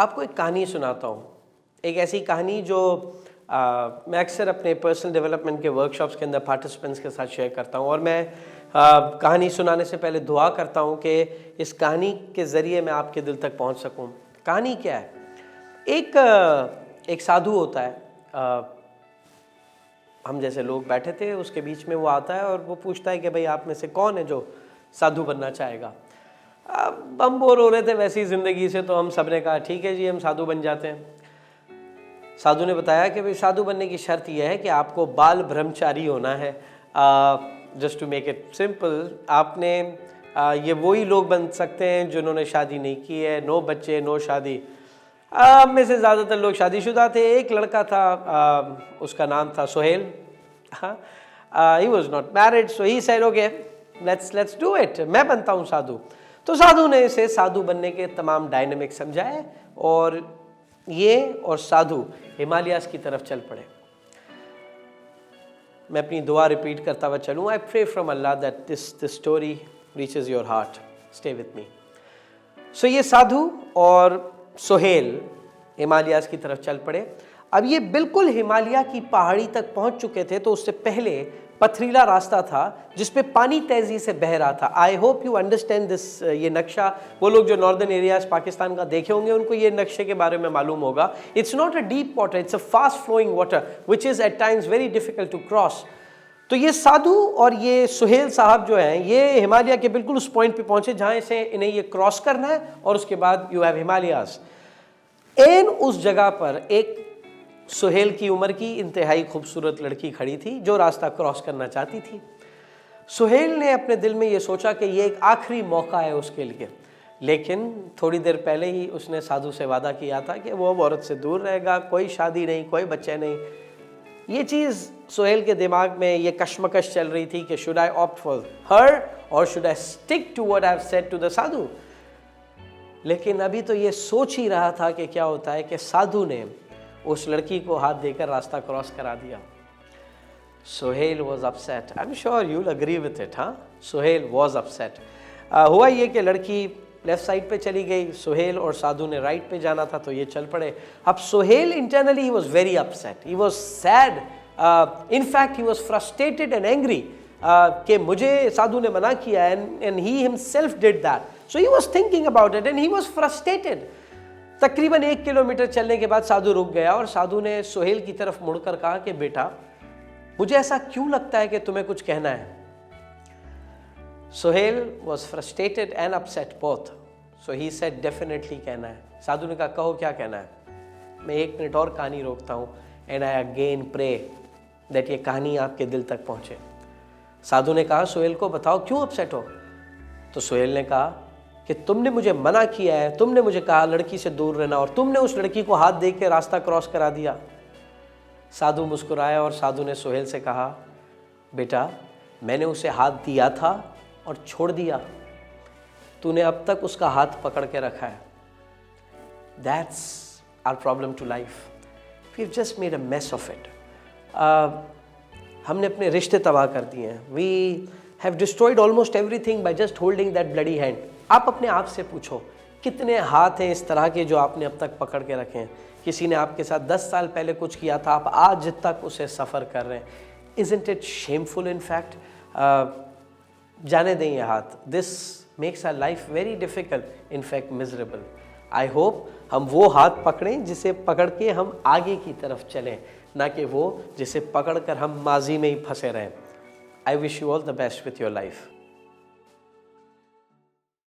आपको एक कहानी सुनाता हूँ, एक ऐसी कहानी जो मैं अक्सर अपने पर्सनल डेवलपमेंट के वर्कशॉप्स के अंदर पार्टिसिपेंट्स के साथ शेयर करता हूँ। और मैं कहानी सुनाने से पहले दुआ करता हूँ कि इस कहानी के ज़रिए मैं आपके दिल तक पहुँच सकूँ। कहानी क्या है? एक साधु होता है, हम जैसे लोग बैठे थे, उसके बीच में वो आता है और वो पूछता है कि भाई आप में से कौन है जो साधु बनना चाहेगा। हम बोर हो रहे थे वैसी ज़िंदगी से, तो हम सब ने कहा ठीक है जी, हम साधु बन जाते हैं। साधु ने बताया कि भाई साधु बनने की शर्त यह है कि आपको बाल ब्रह्मचारी होना है। Just to make it simple, आपने ये वही लोग बन सकते हैं जिन्होंने शादी नहीं की है, नो बच्चे नो शादी। में से ज़्यादातर लोग शादीशुदा थे। एक लड़का था, उसका नाम था Sohail. He was not married, so he said okay let's do it, मैं बनता हूँ साधु। तो साधु ने इसे साधु बनने के तमाम डायनेमिक्स समझाए और ये और साधु हिमालयास की तरफ चल पड़े। मैं अपनी दुआ रिपीट करता हुआ चलूँ। I pray from Allah that this story reaches your heart, stay with me. So ये साधु और सोहेल हिमालयास की तरफ चल पड़े। अब ये बिल्कुल हिमालय की पहाड़ी तक पहुंच चुके थे, तो उससे पहले पथरीला रास्ता था जिसपे पानी तेजी से बह रहा था। I hope you understand this. ये नक्शा, वो लोग जो नॉर्दर्न एरियाज पाकिस्तान का देखे होंगे उनको ये नक्शे के बारे में मालूम होगा। It's not a deep water, it's a fast flowing water which is at times very difficult to cross. तो ये साधु और ये सुहेल साहब जो हैं, ये हिमालय के बिल्कुल उस पॉइंट पे पहुंचे जहां से इन्हें ये क्रॉस करना है और उसके बाद यू हैव हिमालयास। एन उस जगह पर एक सुहेल की उम्र की इंतहाई खूबसूरत लड़की खड़ी थी जो रास्ता क्रॉस करना चाहती थी। सुहेल ने अपने दिल में ये सोचा कि ये एक आखिरी मौका है उसके लिए, लेकिन थोड़ी देर पहले ही उसने साधु से वादा किया था कि वो अब औरत से दूर रहेगा, कोई शादी नहीं, कोई बच्चे नहीं। ये चीज़ सुहेल के दिमाग में ये कश्मकश चल रही थी कि should I opt for her और should I stick to what I have said to the sadhu. लेकिन अभी तो ये सोच ही रहा था कि क्या होता है कि साधु ने उस लड़की को हाथ देकर रास्ता क्रॉस करा दिया। Sohail was upset. I am sure you will agree with it. हाँ, सोहेल वॉज अपसेट। हुआ ये कि लड़की लेफ्ट साइड पे चली गई, सोहेल और साधु ने राइट पे जाना था, तो ये चल पड़े। अब Sohail internally he was very upset, he was sad, in fact he was frustrated and angry कि मुझे साधु ने मना किया and he himself did that. So he was thinking about it and he was frustrated. तकरीबन 1 किलोमीटर चलने के बाद साधु रुक गया और साधु ने सोहेल की तरफ मुड़कर कहा कि बेटा, मुझे ऐसा क्यों लगता है कि तुम्हें कुछ कहना है। Sohail was frustrated and upset both, so he said definitely कहना है। साधु ने कहा कहो क्या कहना है। मैं 1 मिनट और कहानी रोकता हूँ and I again pray that ये कहानी आपके दिल तक पहुँचे। साधु ने कहा सोहेल को बताओ क्यों अपसेट हो। तो सोहेल ने कहा कि तुमने मुझे मना किया है, तुमने मुझे कहा लड़की से दूर रहना और तुमने उस लड़की को हाथ दे के रास्ता क्रॉस करा दिया। साधु मुस्कुराया और साधु ने सोहेल से कहा बेटा, मैंने उसे हाथ दिया था और छोड़ दिया, तूने अब तक उसका हाथ पकड़ के रखा है। That's our problem to life, we have just made a mess of it. हमने अपने रिश्ते तबाह कर दिए हैं। We have destroyed almost everything by just holding that bloody hand. आप अपने आप से पूछो कितने हाथ हैं इस तरह के जो आपने अब तक पकड़ के रखे हैं। किसी ने आपके साथ 10 साल पहले कुछ किया था, आप आज तक उसे सफ़र कर रहे हैं। Isn't it shameful in fact. जाने दें ये हाथ। This makes our life very difficult, in fact miserable. I hope हम वो हाथ पकड़ें जिसे पकड़ के हम आगे की तरफ चलें, ना कि वो जिसे पकड़ कर हम माजी में ही फंसे रहें। I wish you all the best with your life.